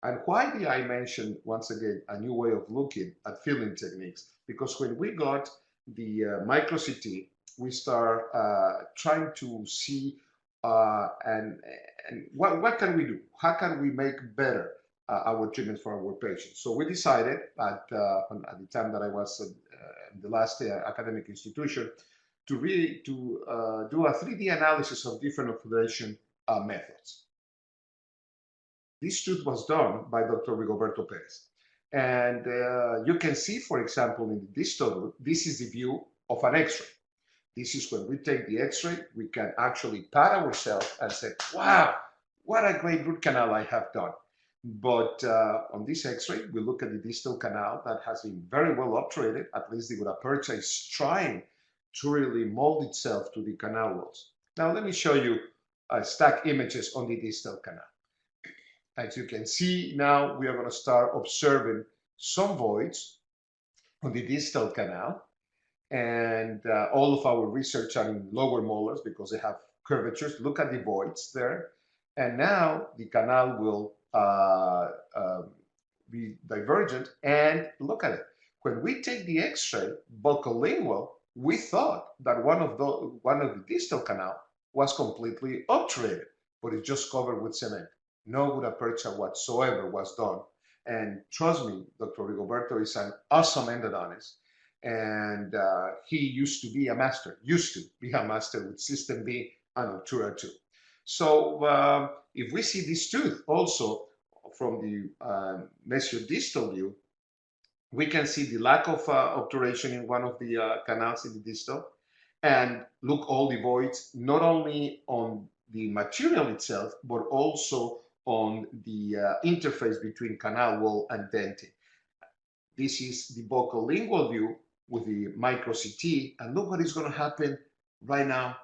And why did I mention, once again, a new way of looking at filling techniques? Because when we got the micro CT, we start trying to see and what can we do? How can we make better our treatment for our patients? So we decided at the time that I was in the last academic institution to really do a 3D analysis of different obturation methods. This tooth was done by Dr. Rigoberto Perez. And you can see, for example, in the distal root, this is the view of an X-ray. This is when we take the X-ray, we can actually pat ourselves and say, wow, what a great root canal I have done. But on this X-ray, we look at the distal canal that has been very well obturated. At least the gutta percha is trying to really mold itself to the canal walls. Now, let me show you stack images on the distal canal. As you can see, now we are going to start observing some voids on the distal canal. And all of our research are in lower molars because they have curvatures. Look at the voids there. And now the canal will be divergent. And look at it. When we take the X-ray buccolingual, we thought that one of the distal canal was completely obturated, but it's just covered with cement. No gutta percha whatsoever was done. And trust me, Dr. Rigoberto is an awesome endodontist. And he used to be a master with System B and Obtura 2. So if we see this tooth also from the mesodistal view, we can see the lack of obturation in one of the canals in the distal. And look, all the voids, not only on the material itself, but also on the interface between canal wall and dentin. This is the buccolingual view with the micro CT, and look what is going to happen right now,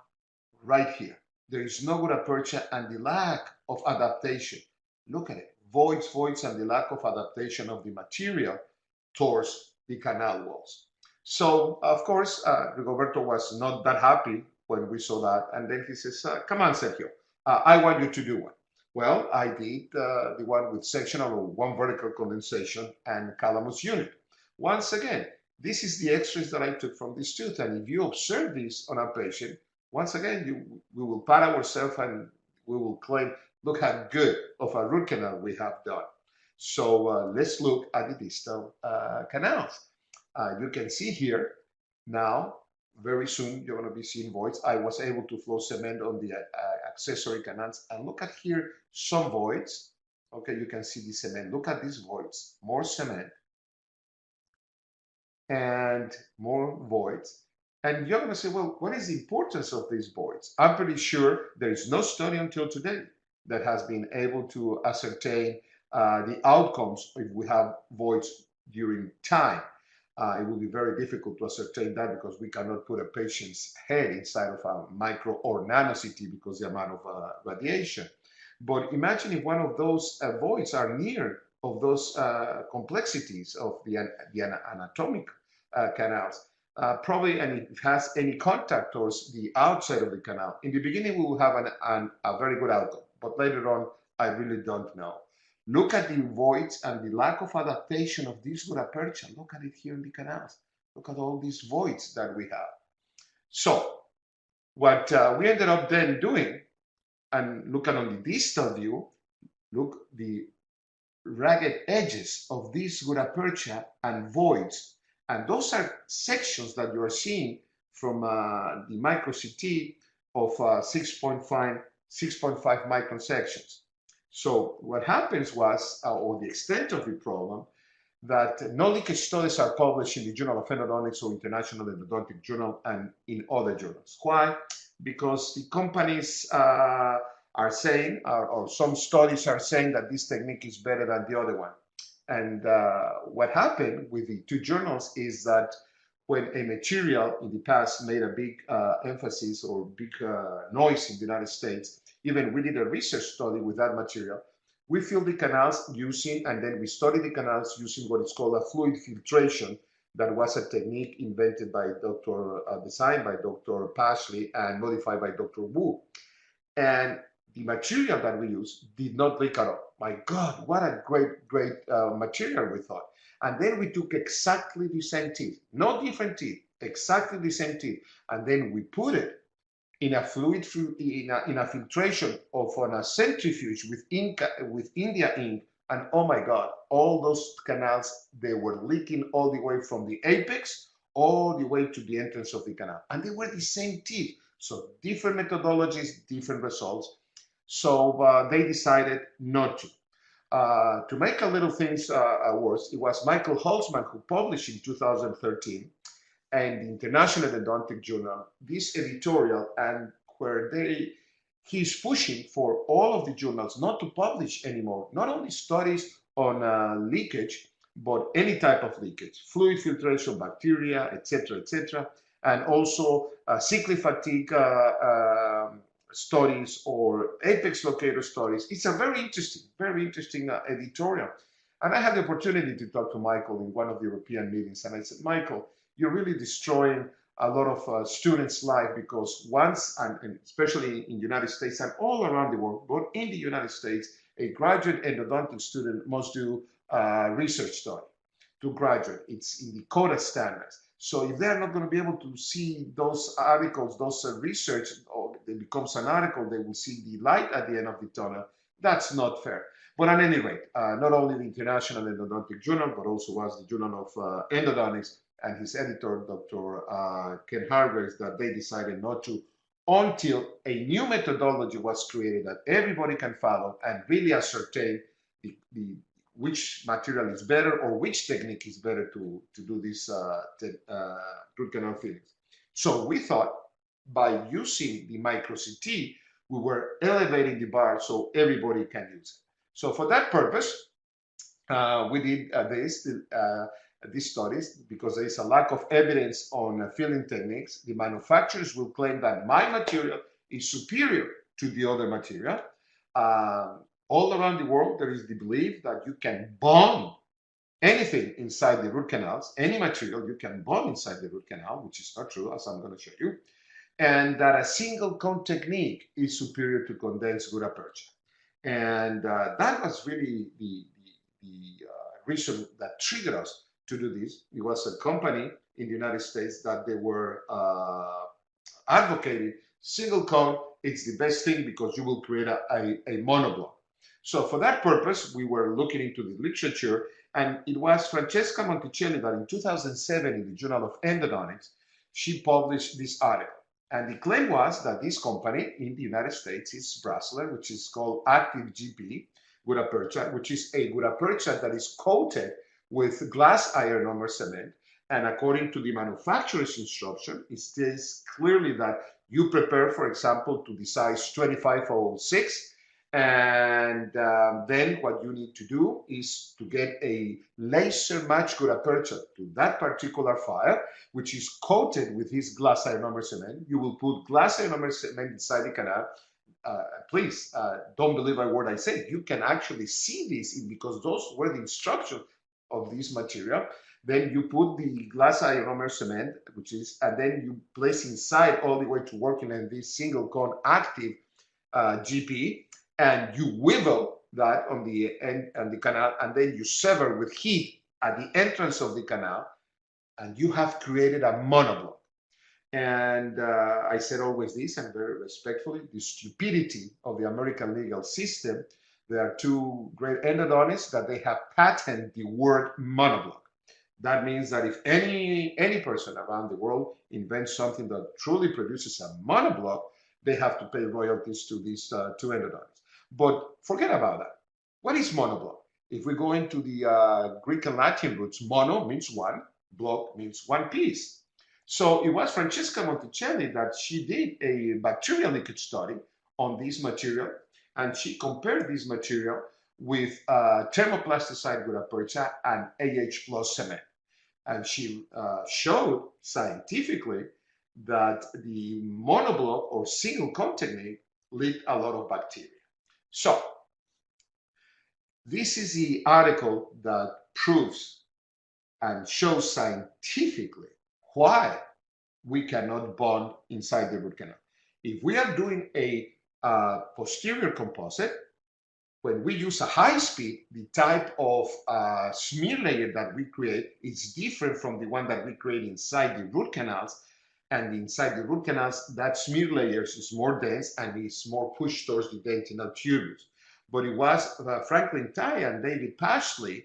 right here. There is no gutta percha and the lack of adaptation. Look at it, voids, and the lack of adaptation of the material towards the canal walls. So, of course, Rigoberto was not that happy when we saw that, and then he says, come on, Sergio, I want you to do one. Well, I did the one with sectional or one vertical condensation and calamus unit. Once again, this is the X-rays that I took from this tooth, and if you observe this on a patient, once again, we will pat ourselves and we will claim, look how good of a root canal we have done. So let's look at the distal canals. You can see here now, very soon you're going to be seeing voids. I was able to flow cement on the accessory canals, and look at here some voids. Okay, you can see the cement. Look at these voids, more cement and more voids. And you're going to say, well, what is the importance of these voids? I'm pretty sure there is no study until today that has been able to ascertain the outcomes if we have voids during time. It will be very difficult to ascertain that because we cannot put a patient's head inside of a micro or nano CT because the amount of radiation. But imagine if one of those voids are near of those complexities of the anatomic canals, probably, and it has any contact towards the outside of the canal. In the beginning, we will have a very good outcome, but later on, I really don't know. Look at the voids and the lack of adaptation of this gutta percha. Look at it here in the canals. Look at all these voids that we have. So what we ended up then doing, and look at on the distal view, look the ragged edges of this gutta percha and voids. And those are sections that you are seeing from the micro CT of 6.5 micron sections. So what happens was, or the extent of the problem, that no leakage studies are published in the Journal of Endodontics or International Endodontic Journal and in other journals. Why? Because the companies are saying, or some studies are saying that this technique is better than the other one. And what happened with the two journals is that when a material in the past made a big emphasis or big noise in the United States, even we did a research study with that material. We filled the canals using, and then we studied the canals using what is called a fluid filtration. That was a technique invented by designed by Dr. Pashley and modified by Dr. Wu. And the material that we used did not leak at all. my God, what a great material, we thought. And then we took exactly the same teeth, no different teeth, exactly the same teeth. And then we put it in a fluid, in a filtration of on a centrifuge with India ink. And oh my God, all those canals, they were leaking all the way from the apex all the way to the entrance of the canal. And they were the same teeth. So different methodologies, different results. So they decided not to. To make a little things worse, it was Michael Holtzman who published in 2013 and the International Endodontic Journal this editorial, and where he's pushing for all of the journals not to publish anymore, not only studies on leakage, but any type of leakage, fluid filtration, bacteria, etc., and also cyclic fatigue studies or apex locator studies. It's a very interesting editorial. And I had the opportunity to talk to Michael in one of the European meetings, and I said, Michael, you're really destroying a lot of students' life, because once, and especially in the United States and all around the world, but in the United States, a graduate endodontic student must do a research study to graduate. It's in the CODA standards. So if they're not going to be able to see those articles, those research, or it becomes an article, they will see the light at the end of the tunnel. That's not fair. But at any rate, not only the International Endodontic Journal, but also was the Journal of Endodontics and his editor, Dr. Ken Hargreaves, that they decided not to until a new methodology was created that everybody can follow and really ascertain which material is better or which technique is better to do this root canal fillings. So we thought by using the micro CT, we were elevating the bar so everybody can use it. So for that purpose, we did these studies, because there is a lack of evidence on filling techniques. The manufacturers will claim that my material is superior to the other material. All around the world, there is the belief that you can bond anything inside the root canals, any material you can bond inside the root canal, which is not true, as I'm going to show you, and that a single cone technique is superior to condensed gutta percha. And that was really the reason that triggered us to do this. It was a company in the United States that they were advocating single cone. It's the best thing because you will create a monoblock. So for that purpose, we were looking into the literature, and it was Francesca Monticelli that in 2007 in the Journal of Endodontics, she published this article. And the claim was that this company in the United States is Brasseler, which is called Active GP gutta percha, which is a gutta percha that is coated with glass ionomer cement. And according to the manufacturer's instruction, it states clearly that you prepare, for example, to the size 2506. And then what you need to do is to get a laser match gutta percha to that particular file, which is coated with this glass ionomer cement. You will put glass ionomer cement inside the canal. Please don't believe a word I say. You can actually see this because those were the instructions of this material. Then you put the glass ionomer cement, and then you place inside all the way to working in this single cone active GP. And you wiggle that on the end and the canal, and then you sever with heat at the entrance of the canal, and you have created a monoblock. And I said always this, and very respectfully, the stupidity of the American legal system. There are two great endodontists that they have patented the word monoblock. That means that if any person around the world invents something that truly produces a monoblock, they have to pay royalties to these two endodontists. But forget about that. What is monoblock? If we go into the Greek and Latin roots, mono means one, block means one piece. So it was Francesca Monticelli that she did a bacterial leakage study on this material, and she compared this material with thermoplasticized gutta percha and AH plus cement. And she showed scientifically that the monoblock or single cone technique leaked a lot of bacteria. So, this is the article that proves and shows scientifically why we cannot bond inside the root canal. If we are doing a posterior composite, When we use a high speed, the type of smear layer that we create is different from the one that we create inside the root canals. And inside the root canals, that smear layer is more dense and is more pushed towards the dentinal tubules. But it was Franklin Tai and David Pashley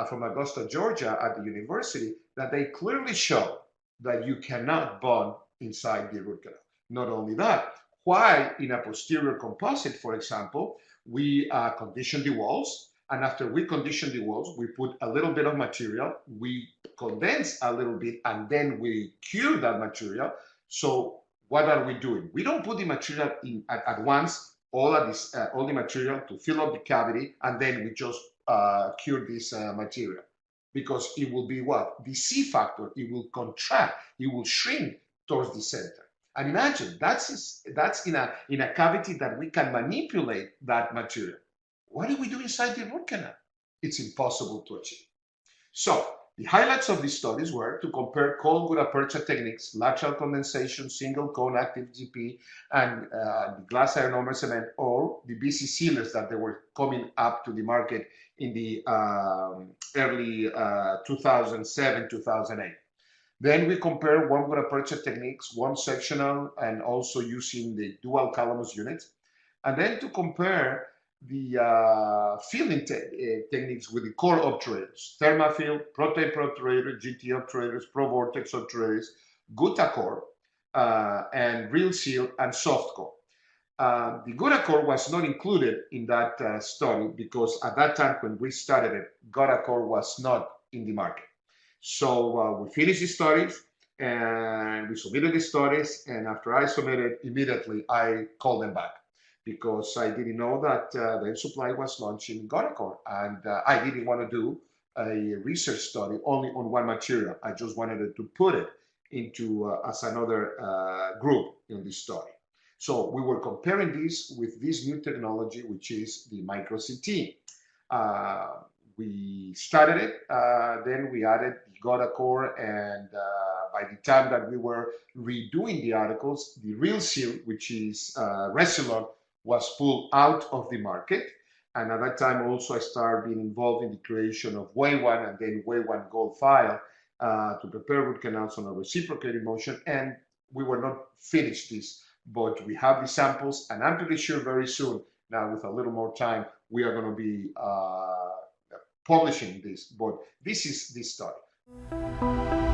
from Augusta, Georgia at the university that they clearly show that you cannot bond inside the root canal. Not only that, why in a posterior composite, for example, we condition the walls, and after we condition the walls, we put a little bit of material, we condense a little bit, and then we cure that material. So what are we doing? We don't put the material in at once, all the material to fill up the cavity, and then we just cure this material, because it will be what? The C factor, it will contract, it will shrink towards the center. And imagine that's in a cavity that we can manipulate that material. What do we do inside the root canal? It's impossible to achieve. So the highlights of these studies were to compare cold gutta percha techniques, lateral condensation, single cone active GP, and the glass ionomer cement, or the BC sealers that they were coming up to the market in the early 2007, 2008. Then we compare warm gutta percha techniques, one sectional, and also using the dual calamus units. And then to compare the filling techniques with the core obturators, Thermafill, protein obturator, GT obturators, Pro-Vortex obturators, Gutta core, and Real Seal, and Soft core. The Gutta core was not included in that study because at that time when we started it, Gutta core was not in the market. So we finished the studies and we submitted the studies, and after I submitted, immediately I called them back because I didn't know that Dentsply was launching Gutta core, and I didn't want to do a research study only on one material. I just wanted to put it into as another group in this study. So we were comparing this with this new technology, which is the micro CT. We started it, then we added the Gutta core, and by the time that we were redoing the articles, the Real Seal, which is Resilon, was pulled out of the market. And at that time also I started being involved in the creation of Wave 1 and then Wave 1 Gold file to prepare root canals on a reciprocating motion, and we were not finished this, but we have the samples, and I'm pretty sure very soon, now with a little more time, we are going to be publishing this, but this is this study.